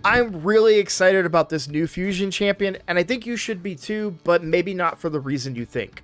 I'm really excited about this new fusion champion, and I think you should be too, but maybe not for the reason you think.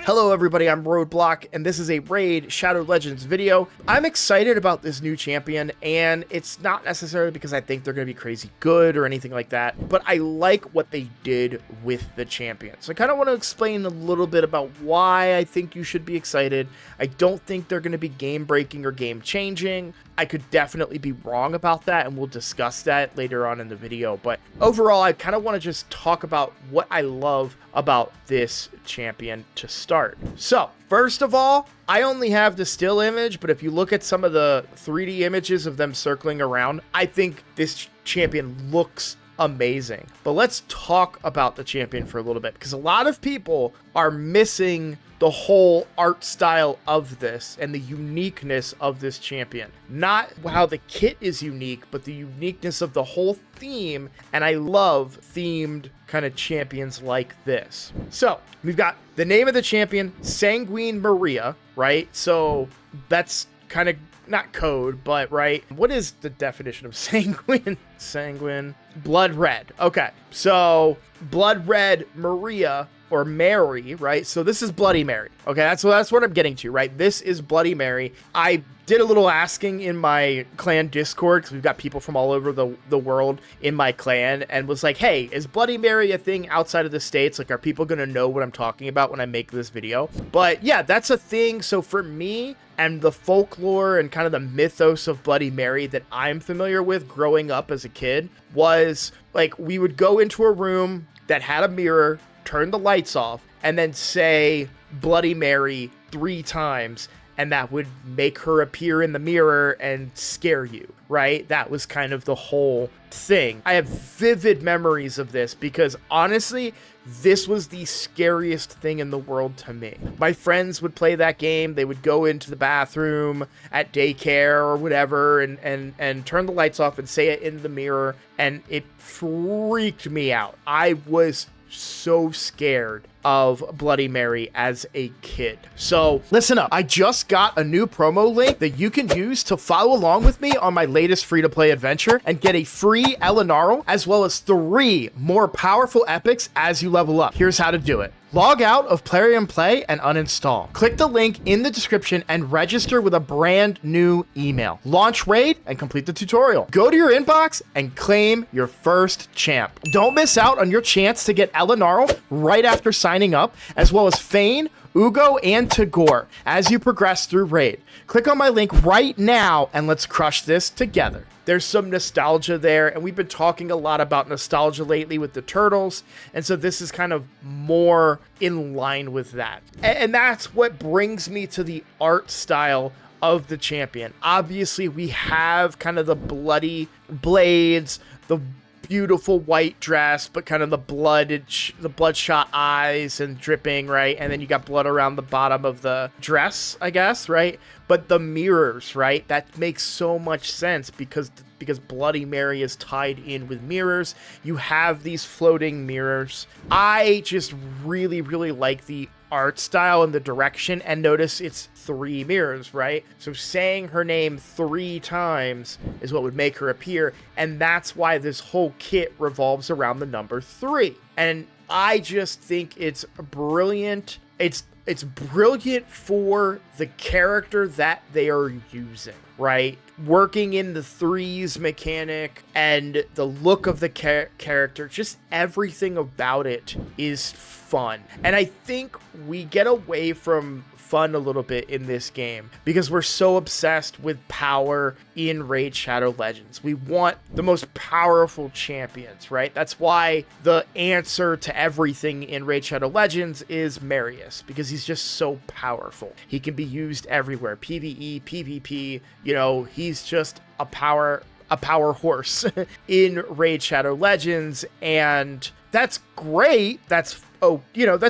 Hello everybody, I'm Roadblock, and this is a Raid Shadow Legends video. I'm excited about this new champion, and it's not necessarily because I think they're going to be crazy good or anything like that, but I like what they did with the champion. So I kind of want to explain a little bit about why I think you should be excited. I don't think they're going to be game-breaking or game-changing. I could definitely be wrong about that, and we'll discuss that later on in the video. But overall, I kind of want to just talk about what I love about this champion to start. So, first of all, I only have the still image, but if you look at some of the 3D images of them circling around, I think this champion looks amazing. But let's talk about the champion for a little bit, because a lot of people are missing the whole art style of this and the uniqueness of this champion. Not how the kit is unique, but the uniqueness of the whole theme, and I love themed kind of champions like this. So, we've got the name of the champion, Sanguine Maria, right? So, that's kind of not code, but right? What is the definition of sanguine? Sanguine. Blood red. Okay, so Blood Red Maria, or Mary, right? So this is Bloody Mary. Okay, that's what I'm getting to, right? This is Bloody Mary. I did a little asking in my clan Discord, because we've got people from all over the world in my clan, and was like, hey, is Bloody Mary a thing outside of the States? Like, are people going to know what I'm talking about when I make this video? But yeah, that's a thing. So for me, and the folklore and kind of the mythos of Bloody Mary that I'm familiar with growing up as a kid was, like, we would go into a room that had a mirror, turn the lights off, and then say Bloody Mary 3 times, and that would make her appear in the mirror and scare you, right? That was kind of the whole thing. I have vivid memories of this because honestly, this was the scariest thing in the world to me. My friends would play that game. They would go into the bathroom at daycare or whatever and turn the lights off and say it in the mirror, and it freaked me out. I was so scared of Bloody Mary as a kid. So listen up, I just got a new promo link that you can use to follow along with me on my latest free-to-play adventure and get a free Elenaril as well as 3 more powerful epics as you level up. Here's how to do it. Log out of Play and Play and uninstall. Click the link in the description and register with a brand new email. Launch Raid and complete the tutorial. Go to your inbox and claim your first champ. Don't miss out on your chance to get Elenaril right after signing up, as well as Fayne, Uugo, and Tagoar as you progress through Raid. Click on my link right now and let's crush this together. There's some nostalgia there, and we've been talking a lot about nostalgia lately with the turtles, and so this is kind of more in line with that. And that's what brings me to the art style of the champion. Obviously, we have kind of the bloody blades, the beautiful white dress, but kind of the bloodshot eyes and dripping, right? And then you got blood around the bottom of the dress, I guess, right? But the mirrors, right? That makes so much sense because Bloody Mary is tied in with mirrors. You have these floating mirrors. I just really, really like the art style and the direction, and notice it's 3 mirrors, right? So saying her name 3 times is what would make her appear, and that's why this whole kit revolves around the number 3. And I just think it's brilliant. It's brilliant for the character that they are using, right? Working in the 3s mechanic and the look of the character, just everything about it is fun. And I think we get away from fun a little bit in this game because we're so obsessed with power in Raid Shadow Legends. We want the most powerful champions, right? That's why the answer to everything in Raid Shadow Legends is Marius, because he's just so powerful. He can be used everywhere. PvE, PvP, you know, he's just a power horse in Raid Shadow Legends, and that's great. That's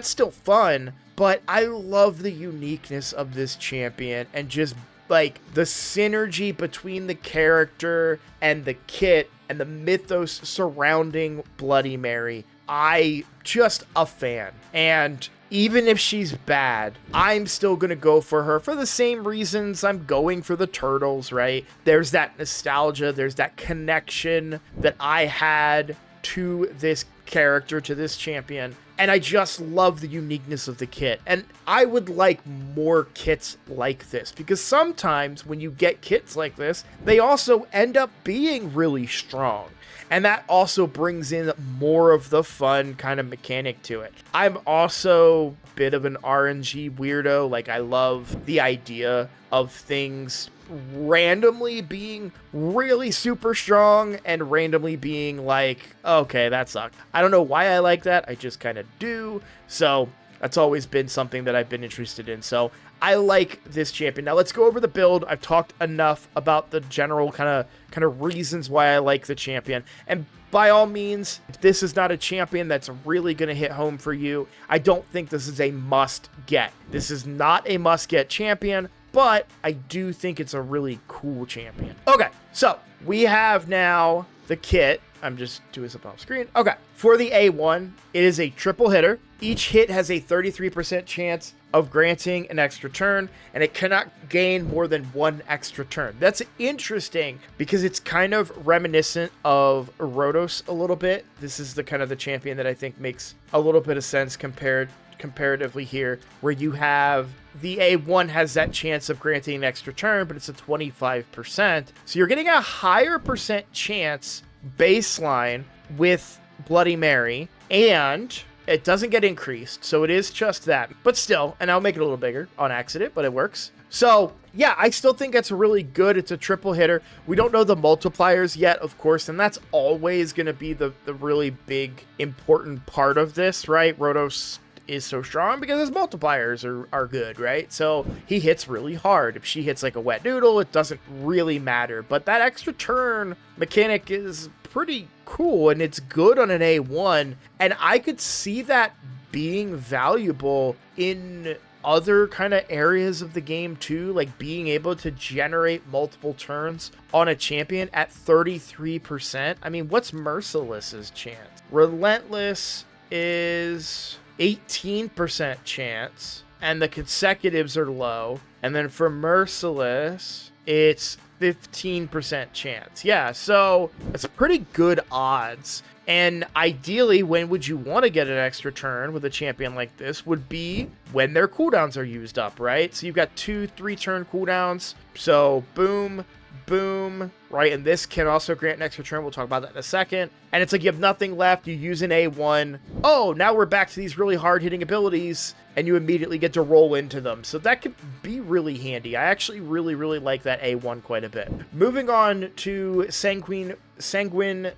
still fun. But I love the uniqueness of this champion and just like the synergy between the character and the kit and the mythos surrounding Bloody Mary. I just a fan. And even if she's bad, I'm still going to go for her for the same reasons I'm going for the turtles, right? There's that nostalgia, there's that connection that I had to this character, to this champion, and I just love the uniqueness of the kit. And I would like more kits like this, because sometimes when you get kits like this, they also end up being really strong. And that also brings in more of the fun kind of mechanic to it. I'm also a bit of an RNG weirdo. Like, I love the idea of things randomly being really super strong and randomly being like, okay, that sucked. I don't know why I like that. I just kind of do. So that's always been something that I've been interested in. So I like this champion. Now let's go over the build. I've talked enough about the general kind of reasons why I like the champion. And by all means, if this is not a champion that's really going to hit home for you, I don't think this is a must get. This is not a must get champion, but I do think it's a really cool champion. Okay, so we have now the kit. I'm just doing something off screen. Okay, for the A1, it is a triple hitter. Each hit has a 33% chance of granting an extra turn, and it cannot gain more than one extra turn. That's interesting because it's kind of reminiscent of Rhodos a little bit. This is the kind of the champion that I think makes a little bit of sense comparatively here, where you have the A1 has that chance of granting an extra turn, but it's a 25%. So you're getting a higher percent chance baseline with Bloody Mary, and it doesn't get increased, so it is just that. But still, and I'll make it a little bigger on accident, but it works. So yeah, I still think it's really good. It's a triple hitter. We don't know the multipliers yet, of course, and that's always going to be the really big, important part of this, right? Rhodos is so strong because his multipliers are good, right? So he hits really hard. If she hits like a wet noodle, it doesn't really matter. But that extra turn mechanic is pretty cool, and it's good on an A1. And I could see that being valuable in other kind of areas of the game too, like being able to generate multiple turns on a champion at 33%. I mean, what's Merciless's chance? Relentless is 18% chance, and the consecutives are low. And then for Merciless, it's 15% chance. Yeah, so it's pretty good odds. And ideally, when would you want to get an extra turn with a champion like this would be when their cooldowns are used up, right? So you've got 2-3 turn cooldowns. So boom, boom, right? And this can also grant an extra turn. We'll talk about that in a second. And it's like you have nothing left. You use an A1. Oh, now we're back to these really hard-hitting abilities, and you immediately get to roll into them. So that could be really handy. I actually really, really like that A1 quite a bit. Moving on to Sanguine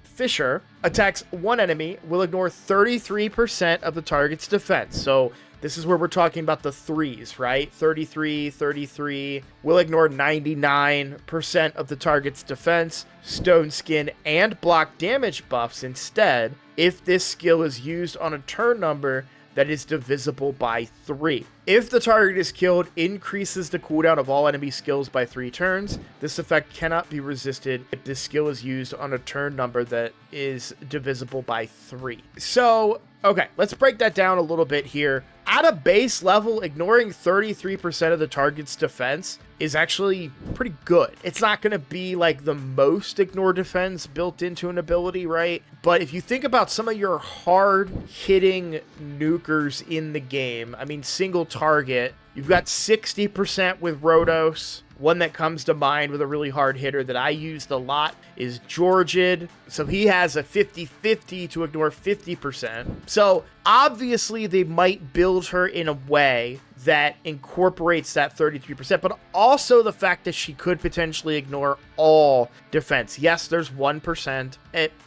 Fisher. Attacks one enemy, will ignore 33% of the target's defense. So this is where we're talking about the threes, right? 33, 33. Will ignore 99% of the target's defense, stone skin, and block damage buffs instead if this skill is used on a turn number that is divisible by 3. If the target is killed, increases the cooldown of all enemy skills by 3 turns. This effect cannot be resisted if this skill is used on a turn number that is divisible by 3. So, okay, let's break that down a little bit here. At a base level, ignoring 33% of the target's defense is actually pretty good. It's not going to be like the most ignore defense built into an ability, right? But if you think about some of your hard-hitting nukers in the game, I mean, single target, you've got 60% with Rhodos. One that comes to mind with a really hard hitter that I used a lot is Georgid. So he has a 50-50 to ignore 50%. So obviously they might build her in a way that incorporates that 33%, but also the fact that she could potentially ignore all defense. Yes, there's 1%.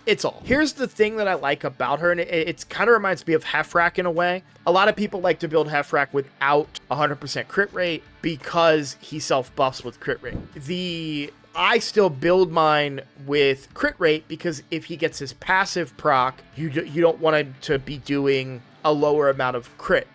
It's all. Here's the thing that I like about her, and it kind of reminds me of Hefrak in a way. A lot of people like to build Hefrak without 100% crit rate because he self-buffs with crit rate. I still build mine with crit rate because if he gets his passive proc, you don't want him to be doing a lower amount of crit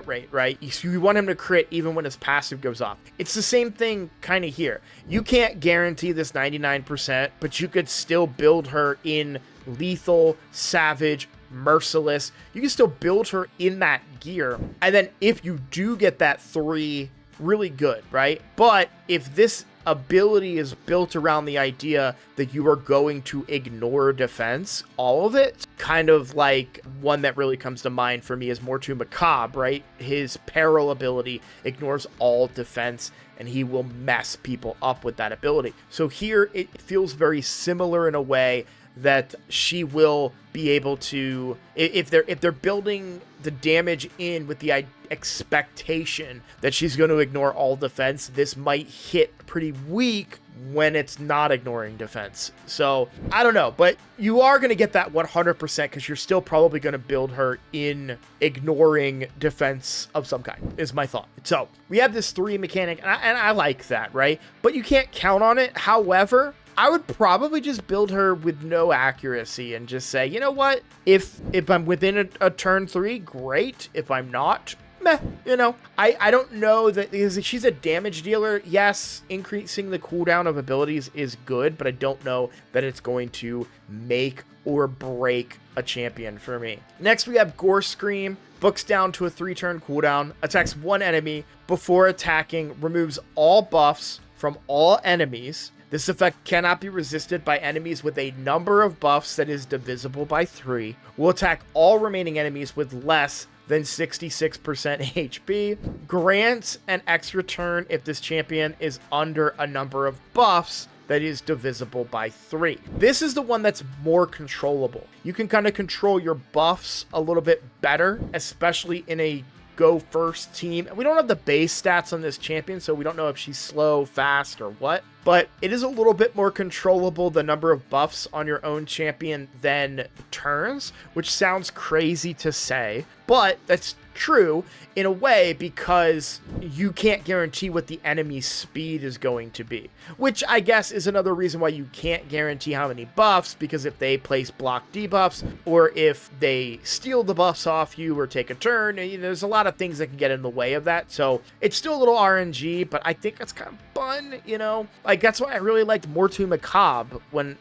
rate, right? You want him to crit even when his passive goes off. It's the same thing kind of here. You can't guarantee this 99%, but you could still build her in lethal, savage, Merciless. You can still build her in that gear. And then if you do get that 3, really good, right? But if this ability is built around the idea that you are going to ignore defense, all of it, kind of like one that really comes to mind for me is Mortu Macabre, right? His Peril ability ignores all defense, and he will mess people up with that ability. So here it feels very similar in a way that she will be able to, if they're building the damage in with the expectation that she's going to ignore all defense, this might hit pretty weak when it's not ignoring defense. So I don't know, but you are going to get that 100% because you're still probably going to build her in ignoring defense of some kind, is my thought. So we have this 3 mechanic, and I like that, right? But you can't count on it. However, I would probably just build her with no accuracy and just say, you know what? If I'm within a turn 3, great. If I'm not, meh, you know. I don't know that, because she's a damage dealer. Yes, increasing the cooldown of abilities is good, but I don't know that it's going to make or break a champion for me. Next, we have Gore Scream. Books down to a 3-turn cooldown, attacks 1 enemy before attacking, removes all buffs from all enemies. This effect cannot be resisted by enemies with a number of buffs that is divisible by 3. Will attack all remaining enemies with less than 66% HP. Grants an extra turn if this champion is under a number of buffs that is divisible by 3. This is the one that's more controllable. You can kind of control your buffs a little bit better, especially in a go first team. And we don't have the base stats on this champion, so we don't know if she's slow, fast, or what. But it is a little bit more controllable, the number of buffs on your own champion, than turns, which sounds crazy to say, but that's true in a way because you can't guarantee what the enemy's speed is going to be, which I guess is another reason why you can't guarantee how many buffs, because if they place block debuffs or if they steal the buffs off you or take a turn, there's a lot of things that can get in the way of that. So it's still a little RNG, but I think it's kind of fun, you know? Like, that's why I really liked Mortu Macabre when,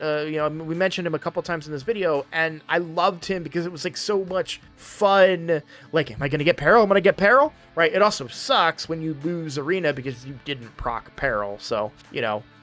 we mentioned him a couple times in this video, and I loved him because it was like so much fun. Like, am I going to get Peril? I'm going to get Peril, right? It also sucks when you lose Arena because you didn't proc Peril. So,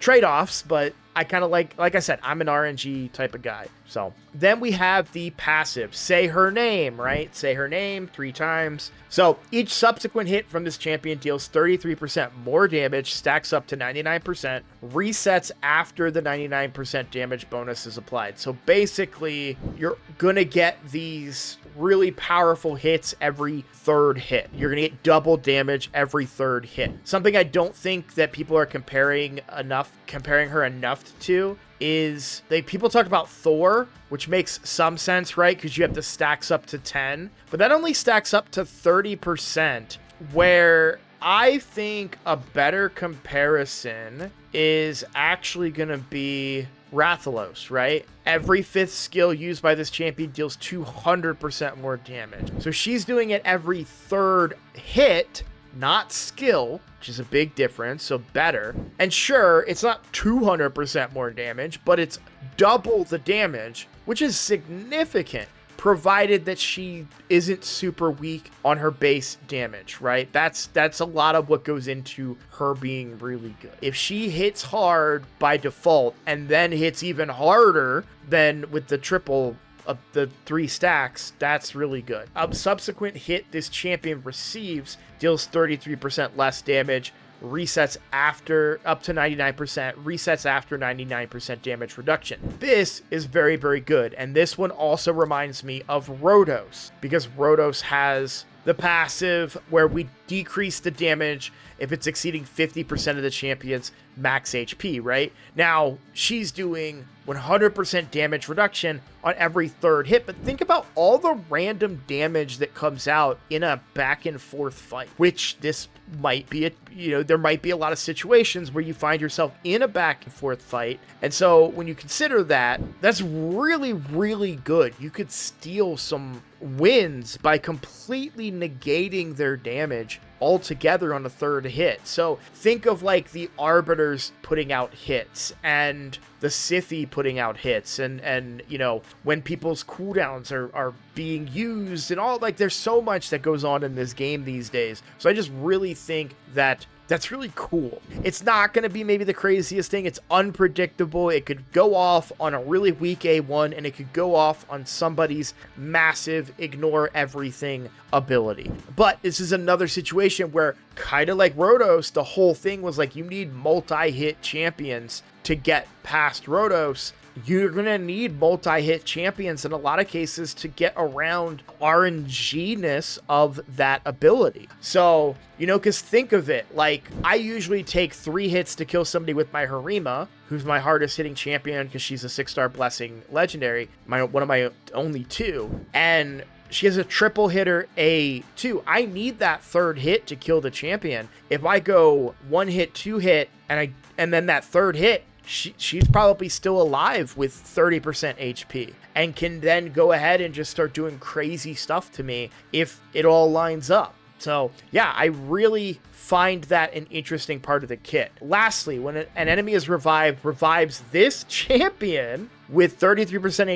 trade-offs, but I kind of like I said, I'm an RNG type of guy. So then we have the passive, say her name, right? Say her name 3 times. So each subsequent hit from this champion deals 33% more damage, stacks up to 99%, resets after the 99% damage bonus is applied. So basically, you're going to get these really powerful hits every 3rd hit. You're going to get double damage every 3rd hit. Something I don't think that people are comparing her enough to is people talk about Thor, which makes some sense, right? Because you have the stacks up to 10, but that only stacks up to 30%, where I think a better comparison is actually going to be Rathalos, right? Every 5th skill used by this champion deals 200% more damage. So she's doing it every 3rd hit, not skill, which is a big difference, so better. And sure, it's not 200% more damage, but it's double the damage, which is significant, provided that she isn't super weak on her base damage, right? That's a lot of what goes into her being really good. If she hits hard by default and then hits even harder than with the triple of the 3 stacks, that's really good. A subsequent hit this champion receives deals 33% less damage, resets after up to 99%, resets after 99% damage reduction. This is very, very good. And this one also reminds me of Rhodos, because Rhodos has the passive where we decrease the damage if it's exceeding 50% of the champion's max HP, right? Now, she's doing 100% damage reduction on every 3rd hit, but think about all the random damage that comes out in a back and forth fight, which this might be, there might be a lot of situations where you find yourself in a back and forth fight. And so when you consider that, that's really, really good. You could steal some wins by completely negating their damage altogether on a 3rd hit. So think of like the Arbiters putting out hits and the Scythe putting out hits and you know, when people's cooldowns are being used and all, like, there's so much that goes on in this game these days. So I just really think that that's really cool. It's not going to be maybe the craziest thing. It's unpredictable. It could go off on a really weak A1, and it could go off on somebody's massive ignore everything ability. But this is another situation where, kind of like Rhodos, the whole thing was like, you need multi-hit champions to get past Rhodos. You're going to need multi-hit champions in a lot of cases to get around RNG-ness of that ability. So, you know, because think of it, like, I usually take 3 hits to kill somebody with my Harima, who's my hardest hitting champion because she's a 6-star blessing legendary, one of my only 2, and she has a triple hitter A2. I need that 3rd hit to kill the champion. If I go 1 hit, 2 hit, and then that 3rd hit, she's probably still alive with 30% HP and can then go ahead and just start doing crazy stuff to me if it all lines up. So yeah, I really find that an interesting part of the kit. Lastly, when an enemy is revives this champion with 33%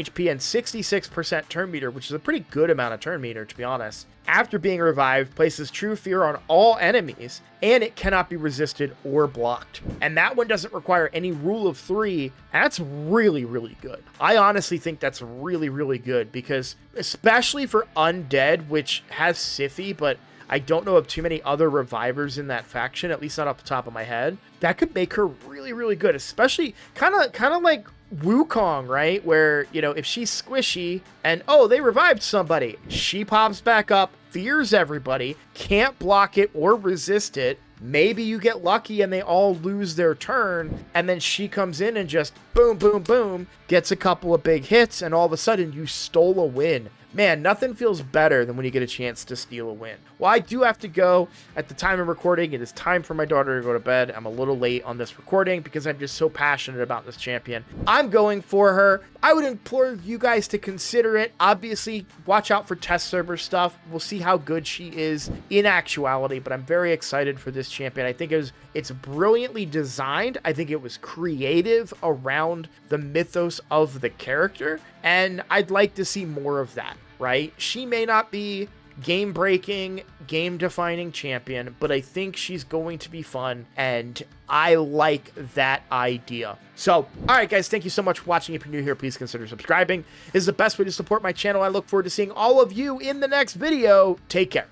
HP and 66% turn meter, which is a pretty good amount of turn meter, to be honest. After being revived, places True Fear on all enemies, and it cannot be resisted or blocked. And that one doesn't require any rule of 3. That's really, really good. I honestly think that's really, really good because, especially for Undead, which has Scythe, but I don't know of too many other revivers in that faction, at least not off the top of my head. That could make her really, really good, especially kind of like Wukong, right? Where, you know, if she's squishy and, oh, they revived somebody, she pops back up, fears everybody, can't block it or resist it. Maybe you get lucky and they all lose their turn, and then she comes in and just boom, boom, boom, gets a couple of big hits, and all of a sudden you stole a win. Man, nothing feels better than when you get a chance to steal a win. Well, I do have to go. At the time of recording, it is time for my daughter to go to bed. I'm a little late on this recording because I'm just so passionate about this champion. I'm going for her. I would implore you guys to consider it. Obviously, watch out for test server stuff. We'll see how good she is in actuality, but I'm very excited for this champion. I think it's brilliantly designed. I think it was creative around the mythos of the character, and I'd like to see more of that, right? She may not be game-breaking, game-defining champion, but I think she's going to be fun, and I like that idea. So, all right, guys, thank you so much for watching. If you're new here, please consider subscribing. This is the best way to support my channel. I look forward to seeing all of you in the next video. Take care.